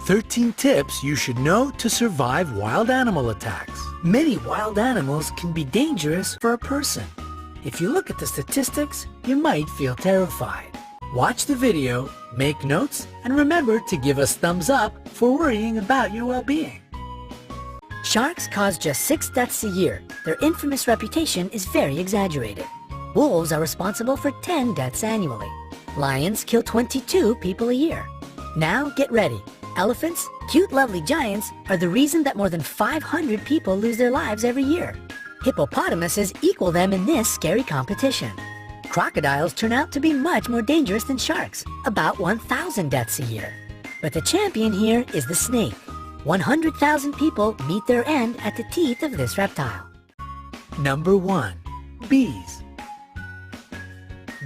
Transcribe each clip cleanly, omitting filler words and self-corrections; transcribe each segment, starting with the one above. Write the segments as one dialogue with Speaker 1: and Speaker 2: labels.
Speaker 1: 13 tips you should know to survive wild animal attacks. Many wild animals can be dangerous for a person. If you look at the statistics, you might feel terrified. Watch the video, make notes, and remember to give us thumbs up for worrying about your well-being.
Speaker 2: Sharks cause just 6 deaths a year. Their infamous reputation is very exaggerated. Wolves are responsible for 10 deaths annually. Lions kill 22 people a year. Now get ready. Elephants, cute lovely giants, are the reason that more than 500 people lose their lives every year. Hippopotamuses equal them in this scary competition. Crocodiles turn out to be much more dangerous than sharks, about 1,000 deaths a year. But the champion here is the snake. 100,000 people meet their end at the teeth of this reptile.
Speaker 1: Number 1. Bees.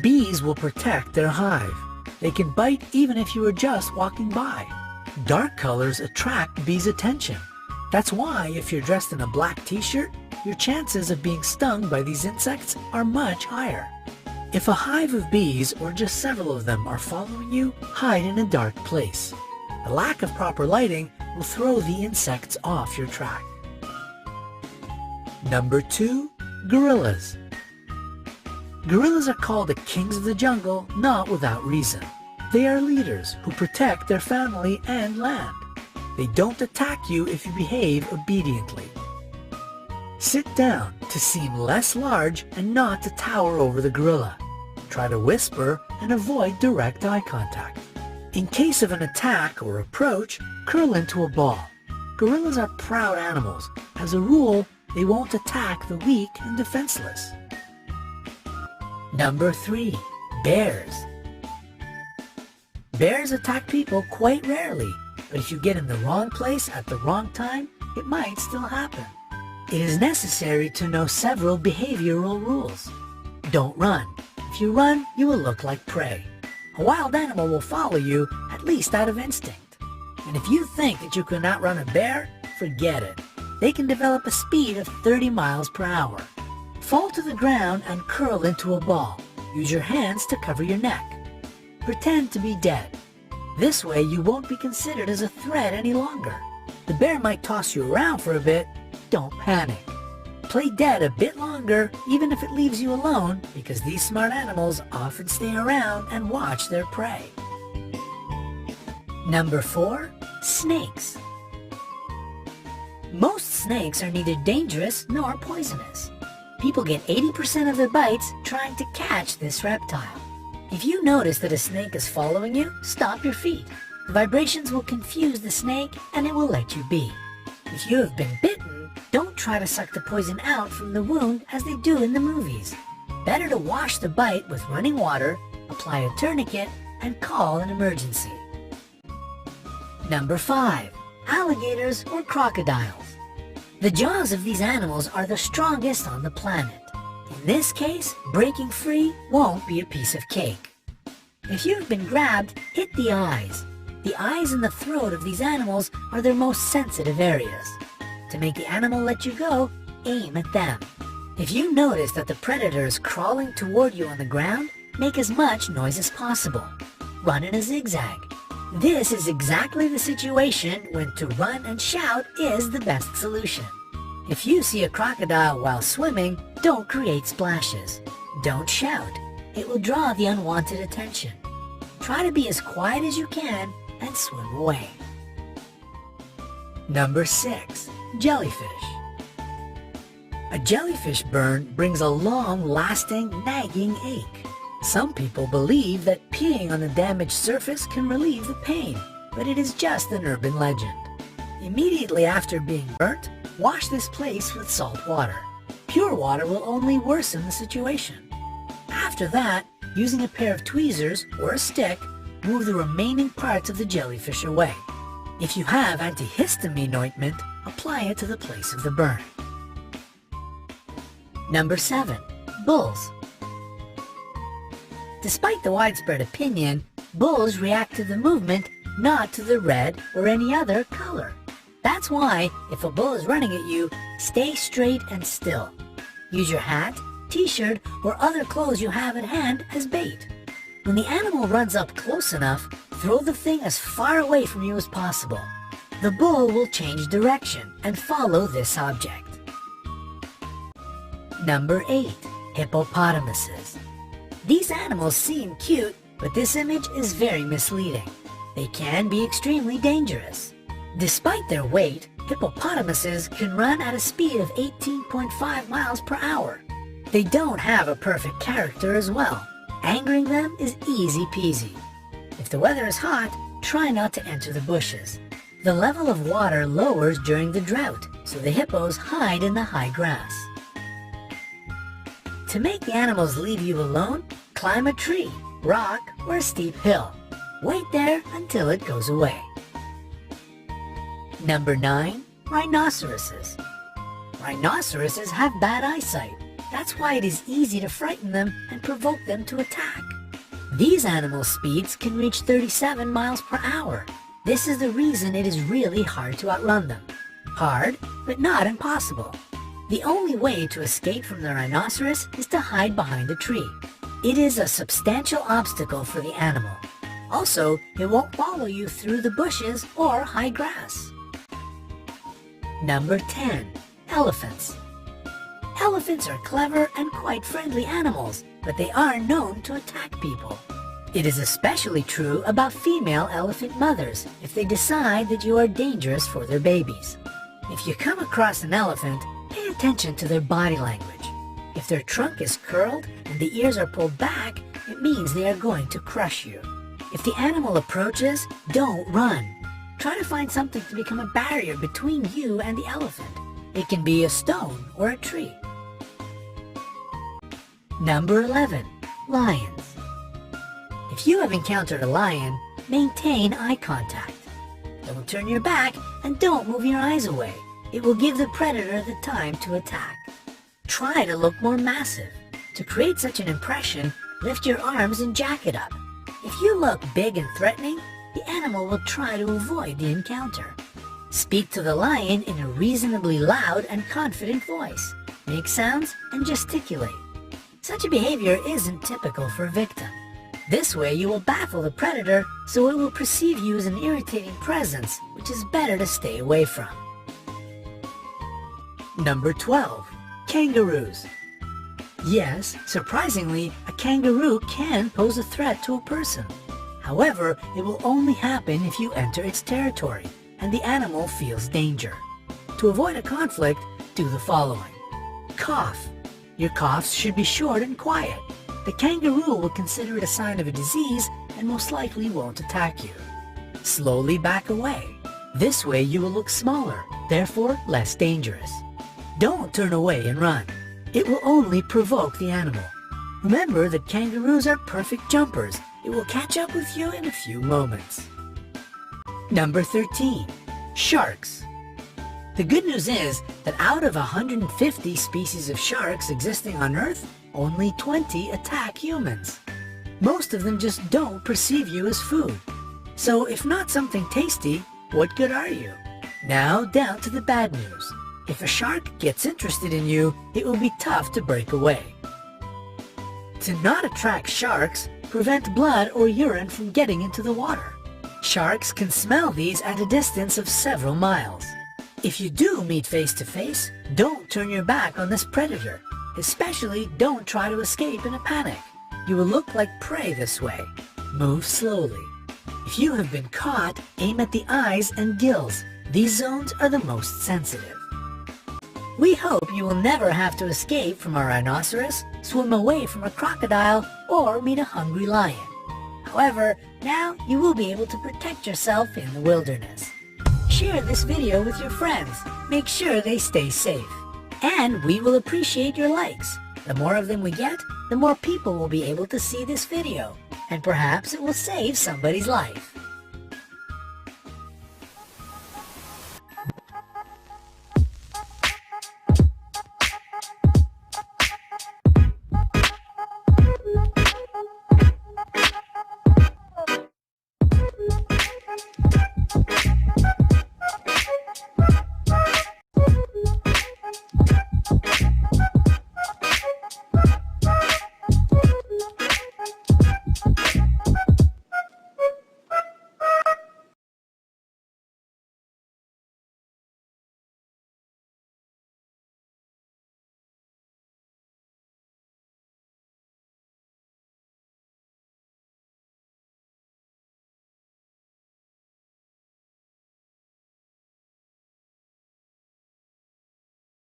Speaker 1: Bees will protect their hive. They can bite even if you are just walking by. Dark colors attract bees' attention. That's why if you're dressed in a black t-shirt, your chances of being stung by these insects are much higher. If a hive of bees or just several of them are following you, hide in a dark place. The lack of proper lighting will throw the insects off your track. Number 2. Gorillas. Gorillas are called the kings of the jungle not without reason. They are leaders who protect their family and land. They don't attack you if you behave obediently. Sit down to seem less large and not to tower over the gorilla. Try to whisper and avoid direct eye contact. In case of an attack or approach, curl into a ball. Gorillas are proud animals. As a rule, they won't attack the weak and defenseless. Number 3. Bears. Bears attack people quite rarely, but if you get in the wrong place at the wrong time, it might still happen. It is necessary to know several behavioral rules. Don't run. If you run, you will look like prey. A wild animal will follow you, at least out of instinct. And if you think that you can outrun a bear, forget it. They can develop a speed of 30 miles per hour. Fall to the ground and curl into a ball. Use your hands to cover your neck. Pretend to be dead. This way you won't be considered as a threat any longer. The bear might toss you around for a bit. Don't panic. Play dead a bit longer, even if it leaves you alone, because these smart animals often stay around and watch their prey. Number 4. Snakes. Most snakes are neither dangerous nor poisonous. People get 80% of their bites trying to catch this reptile. If you notice that a snake is following you, stop your feet. The vibrations will confuse the snake and it will let you be. If you have been bitten, don't try to suck the poison out from the wound as they do in the movies. Better to wash the bite with running water, apply a tourniquet, and call an emergency. Number 5. Alligators or crocodiles. The jaws of these animals are the strongest on the planet. In this case, breaking free won't be a piece of cake. If you've been grabbed, hit the eyes. The eyes and the throat of these animals are their most sensitive areas. To make the animal let you go, aim at them. If you notice that the predator is crawling toward you on the ground, make as much noise as possible. Run in a zigzag. This is exactly the situation when to run and shout is the best solution. If you see a crocodile while swimming, don't create splashes. Don't shout. It will draw the unwanted attention. Try to be as quiet as you can and swim away. Number 6. Jellyfish. A jellyfish burn brings a long-lasting, nagging ache. Some people believe that peeing on a damaged surface can relieve the pain, but it is just an urban legend. Immediately after being burnt, wash this place with salt water. Pure water will only worsen the situation. After that, using a pair of tweezers or a stick, move the remaining parts of the jellyfish away. If you have antihistamine ointment, apply it to the place of the burn. Number 7. Bulls. Despite the widespread opinion, bulls react to the movement, not to the red or any other color. That's why, if a bull is running at you, stay straight and still. Use your hat, t-shirt, or other clothes you have at hand as bait. When the animal runs up close enough,
Speaker 2: Throw the thing as far away from you as possible. The bull will change direction and follow this object. Number 8. Hippopotamuses. These animals seem cute, but this image is very misleading. They can be extremely dangerous. Despite their weight, hippopotamuses can run at a speed of 18.5 miles per hour. They don't have a perfect character as well. Angering them is easy peasy. If the weather is hot, try not to enter the bushes. The level of water lowers during the drought, so the hippos hide in the high grass. To make the animals leave you alone, climb a tree, rock, or a steep hill. Wait there until it goes away. Number 9. Rhinoceroses. Rhinoceroses have bad eyesight. That's why it is easy to frighten them and provoke them to attack. These animal speeds can reach 37 miles per hour. This is the reason it is really hard to outrun them. Hard, but not impossible. The only way to escape from the rhinoceros is to hide behind a tree. It is a substantial obstacle for the animal. Also, it won't follow you through the bushes or high grass. Number 10. Elephants. Elephants are clever and quite friendly animals, but they are known to attack people. It is especially true about female elephant mothers if they decide that you are dangerous for their babies. If you come across an elephant, pay attention to their body language. If their trunk is curled and the ears are pulled back, it means they are going to crush you. If the animal approaches, don't run. Try to find something to become a barrier between you and the elephant. It can be a stone or a tree. Number 11. Lions. If you have encountered a lion, maintain eye contact. Don't turn your back and don't move your eyes away. It will give the predator the time to attack. Try to look more massive. To create such an impression, lift your arms and jack it up. If you look big and threatening, the animal will try to avoid the encounter. Speak to the lion in a reasonably loud and confident voice. Make sounds and gesticulate. Such a behavior isn't typical for a victim. This way you will baffle the predator, so it will perceive you as an irritating presence, which is better to stay away from. Number 12. Kangaroos. Yes, surprisingly, a kangaroo can pose a threat to a person. However, it will only happen if you enter its territory and the animal feels danger. To avoid a conflict, do the following. Cough. Your coughs should be short and quiet. The kangaroo will consider it a sign of a disease and most likely won't attack you. Slowly back away. This way you will look smaller, therefore less dangerous. Don't turn away and run. It will only provoke the animal. Remember that kangaroos are perfect jumpers. It will catch up with you in a few moments. Number 13. Sharks. The good news is that out of 150 species of sharks existing on Earth, only 20 attack humans. Most of them just don't perceive you as food. So if not something tasty, what good are you? Now down to the bad news. If a shark gets interested in you, it will be tough to break away. To not attract sharks, prevent blood or urine from getting into the water. Sharks can smell these at a distance of several miles. If you do meet face to face, don't turn your back on this predator. Especially don't try to escape in a panic. You will look like prey this way. Move slowly. If you have been caught, aim at the eyes and gills. These zones are the most sensitive. We hope you will never have to escape from a rhinoceros, swim away from a crocodile, or meet a hungry lion. However, now you will be able to protect yourself in the wilderness. Share this video with your friends. Make sure they stay safe. And we will appreciate your likes. The more of them we get, the more people will be able to see this video. And perhaps it will save somebody's life.